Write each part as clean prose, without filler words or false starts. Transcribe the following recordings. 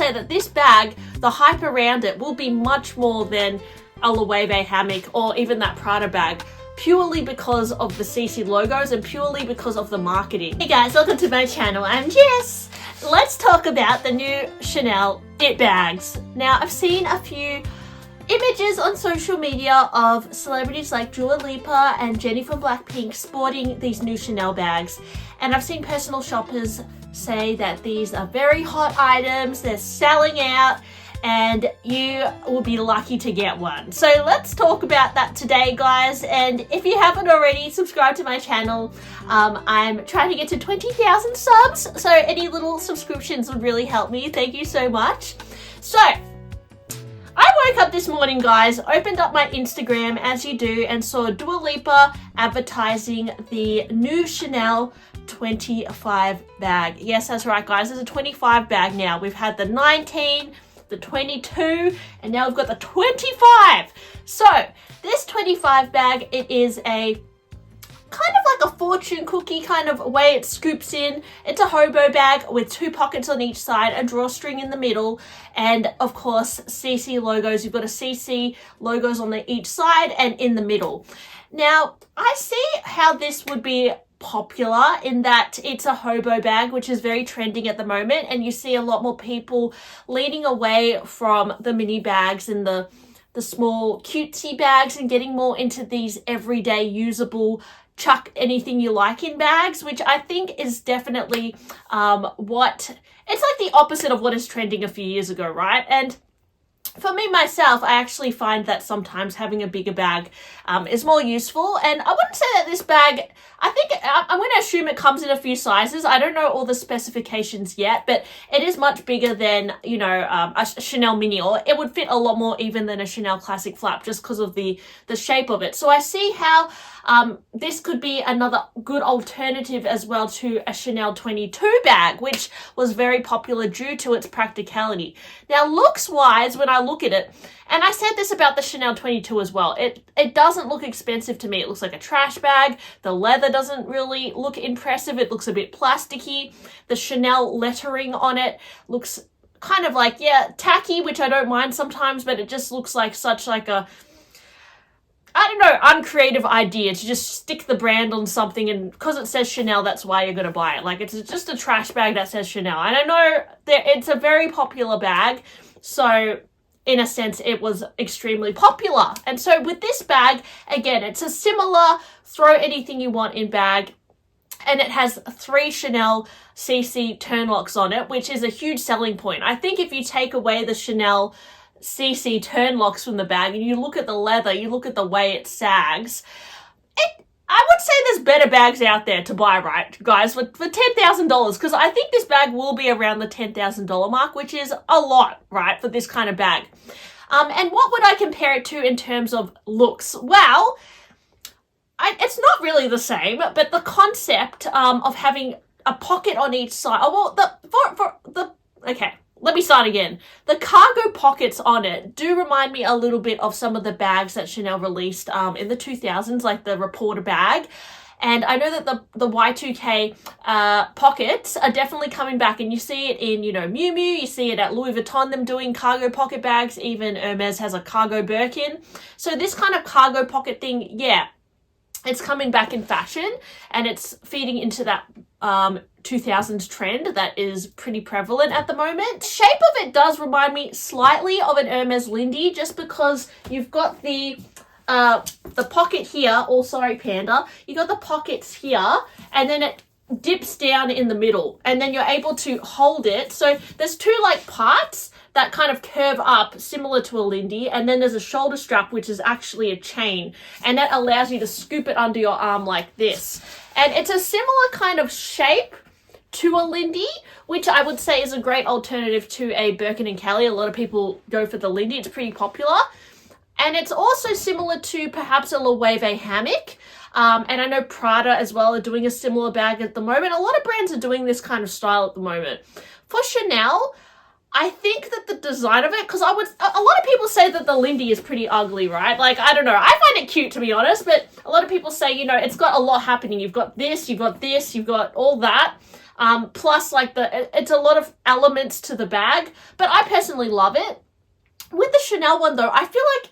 say that this bag, the hype around it will be much more than a Loewe hammock or even that Prada bag, purely because of the CC logos and purely because of the marketing. Hey guys, welcome to my channel. I'm Jess. Let's talk about the new Chanel It bags. Now, I've seen a few images on social media of celebrities like Dua Lipa and Jennie from Blackpink sporting these new Chanel bags, and I've seen personal shoppers say that these are very hot items, they're selling out, and you will be lucky to get one. So let's talk about that today, guys. And if you haven't already, subscribe to my channel. I'm trying to get to 20,000 subs, so any little subscriptions would really help me. Thank you so much. So I woke up this morning, guys, opened up my Instagram as you do, and saw Dua Lipa advertising the new Chanel 25 bag. Yes, that's right, guys. There's a 25 bag now. We've had the 19, the 22, and now we've got the 25. So this 25 bag, it is a kind of like a fortune cookie kind of way it scoops in. It's a Hobo bag with 2 pockets on each side, a drawstring in the middle, and of course CC logos. You've got a CC logos on each side and in the middle. Now, I see how this would be popular in that it's a Hobo bag, which is very trending at the moment, and you see a lot more people leaning away from the mini bags and the small cutesy bags and getting more into these everyday usable chuck anything you like in bags, which I think is definitely it's like the opposite of what is trending a few years ago, right? And for me, myself, I actually find that sometimes having a bigger bag is more useful. And I wouldn't say that this bag, I'm going to assume it comes in a few sizes. I don't know all the specifications yet, but it is much bigger than, a Chanel mini, or it would fit a lot more even than a Chanel classic flap just because of the shape of it. So I see how this could be another good alternative as well to a Chanel 22 bag, which was very popular due to its practicality. Now, looks-wise, when I look at it, and I said this about the Chanel 22 as well, it doesn't look expensive to me. It looks like a trash bag. The leather doesn't really look impressive. It looks a bit plasticky. The Chanel lettering on it looks kind of like, tacky, which I don't mind sometimes, but it just looks like such like a, I don't know, uncreative idea to just stick the brand on something, and because it says Chanel, that's why you're going to buy it. Like, it's just a trash bag that says Chanel. And I know that it's a very popular bag, so in a sense, it was extremely popular. And so with this bag, again, it's a similar throw anything you want in bag, and it has 3 Chanel CC turn locks on it, which is a huge selling point. I think if you take away the Chanel CC turn locks from the bag and you look at the leather, you look at the way it sags, I would say there's better bags out there to buy, right, guys, for $10,000, because I think this bag will be around the $10,000 mark, which is a lot, right, for this kind of bag. And what would I compare it to in terms of looks? Well, it's not really the same, but the concept of having a pocket on each side. Oh, well, okay. Let me start again. The cargo pockets on it do remind me a little bit of some of the bags that Chanel released in the 2000s, like the Reporter bag. And I know that the Y2K pockets are definitely coming back, and you see it in, Miu Miu, you see it at Louis Vuitton, them doing cargo pocket bags. Even Hermes has a cargo Birkin. So this kind of cargo pocket thing, it's coming back in fashion, and it's feeding into that 2000s trend that is pretty prevalent at the moment. Shape of it does remind me slightly of an Hermes Lindy, just because you've got the pocket here, or sorry, Panda, you got the pockets here, and then it dips down in the middle, and then you're able to hold it. So there's 2 like parts that kind of curve up similar to a Lindy, and then there's a shoulder strap, which is actually a chain, and that allows you to scoop it under your arm like this. And it's a similar kind of shape to a Lindy, which I would say is a great alternative to a Birkin and Kelly. A lot of people go for the Lindy. It's pretty popular. And it's also similar to perhaps a Loewe hammock. And I know Prada as well are doing a similar bag at the moment. A lot of brands are doing this kind of style at the moment. For Chanel, I think that the design of it, because a lot of people say that the Lindy is pretty ugly, right? Like, I don't know. I find it cute, to be honest, but a lot of people say, it's got a lot happening. You've got this, you've got this, you've got all that. Plus like it's a lot of elements to the bag, but I personally love it. With the Chanel one though, I feel like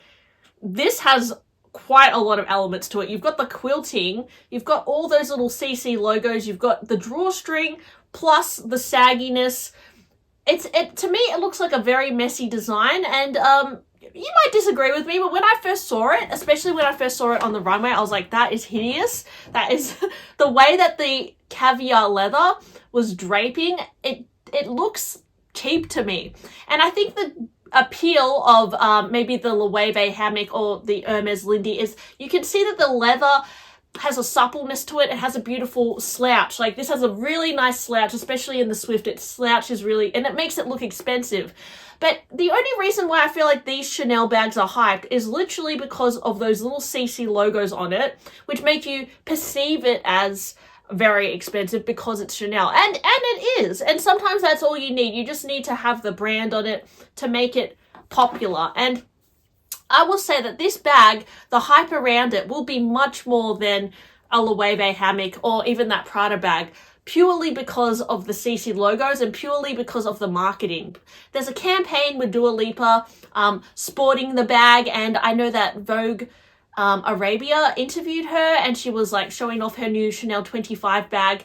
this has quite a lot of elements to it. You've got the quilting, you've got all those little CC logos, you've got the drawstring, plus the sagginess. To me, it looks like a very messy design, and you might disagree with me, but when I first saw it, especially when I first saw it on the runway, I was like, that is hideous. That is the way that the caviar leather was draping. It looks cheap to me. And I think the appeal of maybe the Loewe hammock or the Hermes Lindy is you can see that the leather has a suppleness to it. It has a beautiful slouch. Like this has a really nice slouch, especially in the Swift. Its slouch is really, and it makes it look expensive. But the only reason why I feel like these Chanel bags are hyped is literally because of those little CC logos on it, which make you perceive it as very expensive because it's Chanel. And it is. And sometimes that's all you need. You just need to have the brand on it to make it popular. And I will say that this bag, the hype around it will be much more than a Loewe hammock or even that Prada bag, purely because of the CC logos and purely because of the marketing. There's a campaign with Dua Lipa sporting the bag, and I know that Vogue Arabia interviewed her and she was like showing off her new Chanel 25 bag.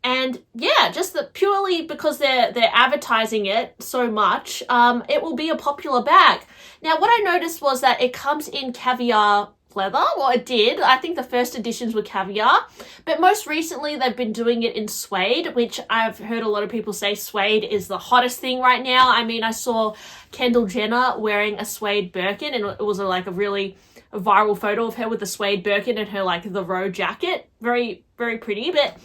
And yeah, just that purely because they're advertising it so much, it will be a popular bag. Now, what I noticed was that it comes in caviar leather. Well, it did. I think the first editions were caviar, but most recently they've been doing it in suede, which I've heard a lot of people say suede is the hottest thing right now. I mean, I saw Kendall Jenner wearing a suede Birkin, and it was like a really viral photo of her with the suede Birkin and her like the row jacket. Very, very pretty. But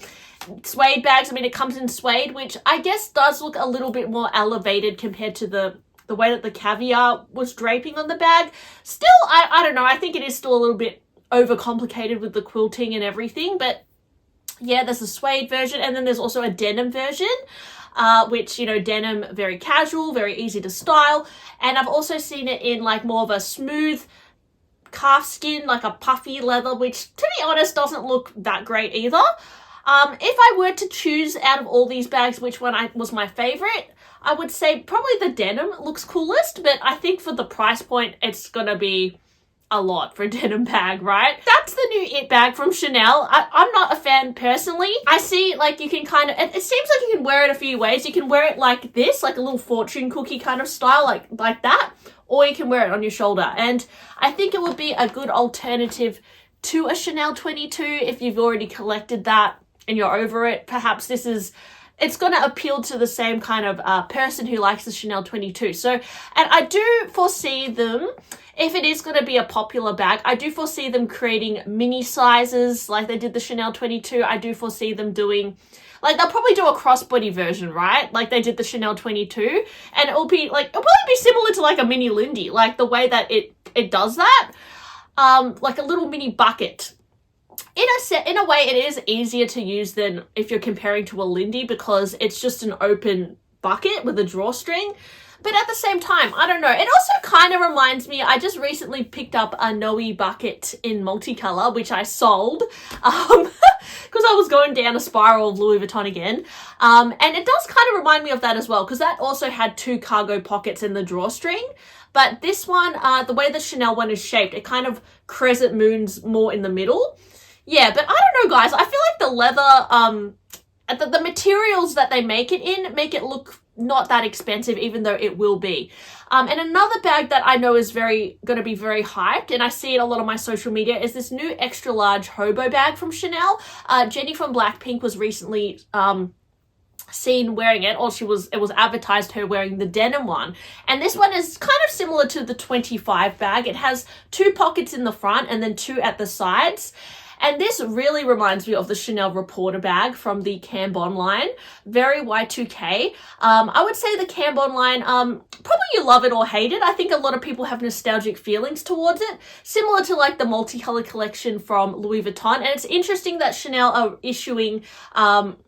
suede bags, I mean, it comes in suede, which I guess does look a little bit more elevated compared to the way that the caviar was draping on the bag. Still, I don't know, I think it is still a little bit overcomplicated with the quilting and everything, but yeah, there's a suede version, and then there's also a denim version, which, you know, denim, very casual, very easy to style, and I've also seen it in like more of a smooth calf skin, like a puffy leather, which to be honest doesn't look that great either. If I were to choose out of all these bags which one was my favorite, I would say probably the denim looks coolest, but I think for the price point, it's gonna be a lot for a denim bag, right? That's the new It bag from Chanel. I'm not a fan personally. I see like you can kind of, it seems like you can wear it a few ways. You can wear it like this, like a little fortune cookie kind of style, like that, or you can wear it on your shoulder. And I think it would be a good alternative to a Chanel 22 if you've already collected that and you're over it. Perhaps it's going to appeal to the same kind of person who likes the Chanel 22. So, and I do foresee them, if it is going to be a popular bag, I do foresee them creating mini sizes like they did the Chanel 22. I do foresee them doing, like they'll probably do a crossbody version, right? Like they did the Chanel 22, and it'll probably be similar to like a mini Lindy, like the way that it does that, like a little mini bucket. In a way, it is easier to use than if you're comparing to a Lindy because it's just an open bucket with a drawstring. But at the same time, I don't know. It also kind of reminds me, I just recently picked up a Noe bucket in multicolor, which I sold because I was going down a spiral of Louis Vuitton again. And it does kind of remind me of that as well, because that also had 2 cargo pockets in the drawstring. But this one, the way the Chanel one is shaped, it kind of crescent moons more in the middle. Yeah, but I don't know, guys. I feel like the leather, the materials that they make it in make it look not that expensive, even though it will be. And another bag that I know is going to be very hyped, and I see it a lot on my social media, is this new extra large Hobo bag from Chanel. Jennie from Blackpink was recently seen wearing it, or it was advertised her wearing the denim one. And this one is kind of similar to the 25 bag. It has 2 pockets in the front and then 2 at the sides. And this really reminds me of the Chanel Reporter bag from the Cambon line. Very Y2K. I would say the Cambon line, probably you love it or hate it. I think a lot of people have nostalgic feelings towards it. Similar to like the multicolor collection from Louis Vuitton. And it's interesting that Chanel are issuing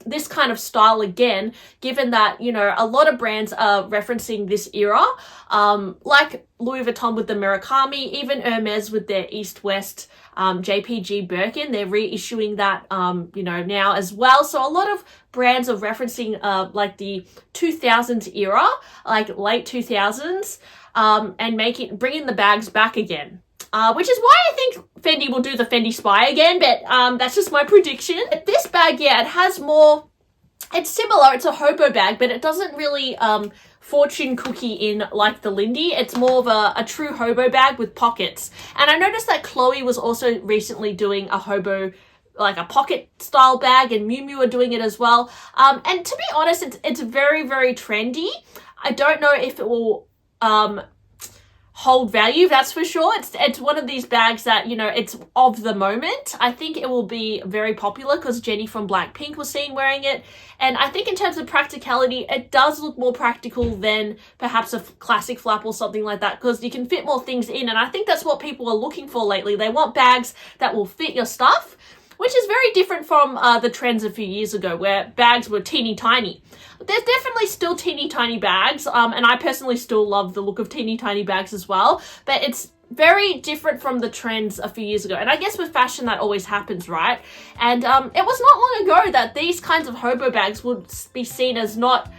this kind of style again, given that, you know, a lot of brands are referencing this era. Like Louis Vuitton with the Murakami, even Hermes with their East-West JPG Birkin, they're reissuing that, you know, now as well. So a lot of brands are referencing like the 2000s era, like late 2000s, and bringing the bags back again. Which is why I think Fendi will do the Fendi Spy again, but that's just my prediction. This bag, yeah, it has more, it's similar, it's a Hobo bag, but it doesn't really fortune cookie in like the Lindy. It's more of a true Hobo bag with pockets. And I noticed that Chloe was also recently doing a Hobo, like a pocket style bag, and Miu Miu are doing it as well. And to be honest, it's very, very trendy. I don't know if it will hold value, that's for sure. It's one of these bags that, you know, it's of the moment. I think it will be very popular because Jennie from Blackpink was seen wearing it. And I think in terms of practicality, it does look more practical than perhaps a classic flap or something like that, because you can fit more things in. And I think that's what people are looking for lately. They want bags that will fit your stuff, which is very different from the trends a few years ago where bags were teeny tiny. There's definitely still teeny tiny bags, and I personally still love the look of teeny tiny bags as well, but it's very different from the trends a few years ago. And I guess with fashion that always happens, right? And it was not long ago that these kinds of Hobo bags would be seen as not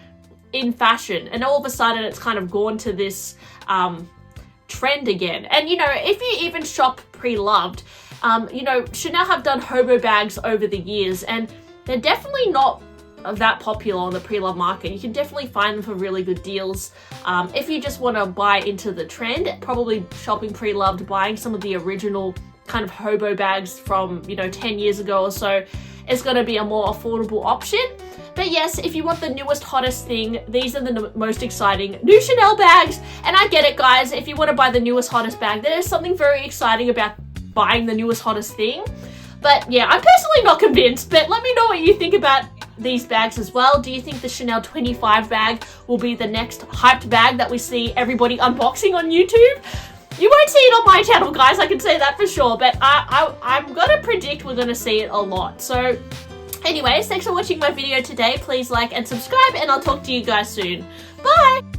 in fashion, and all of a sudden it's kind of gone to this trend again. And you know, if you even shop pre-loved, you know, Chanel have done Hobo bags over the years, and they're definitely not that popular on the pre-love market. You can definitely find them for really good deals. If you just want to buy into the trend, probably shopping pre-loved, buying some of the original kind of Hobo bags from, you know, 10 years ago or so, is going to be a more affordable option. But yes, if you want the newest, hottest thing, these are the most exciting new Chanel bags. And I get it, guys. If you want to buy the newest, hottest bag, there is something very exciting about buying the newest, hottest thing. But yeah, I'm personally not convinced. But let me know what you think about these bags as well. Do you think the Chanel 25 bag will be the next hyped bag that we see everybody unboxing on YouTube? You won't see it on my channel, guys, I can say that for sure, but I'm gonna predict we're gonna see it a lot. So anyways, thanks for watching my video today. Please like and subscribe, and I'll talk to you guys soon. Bye!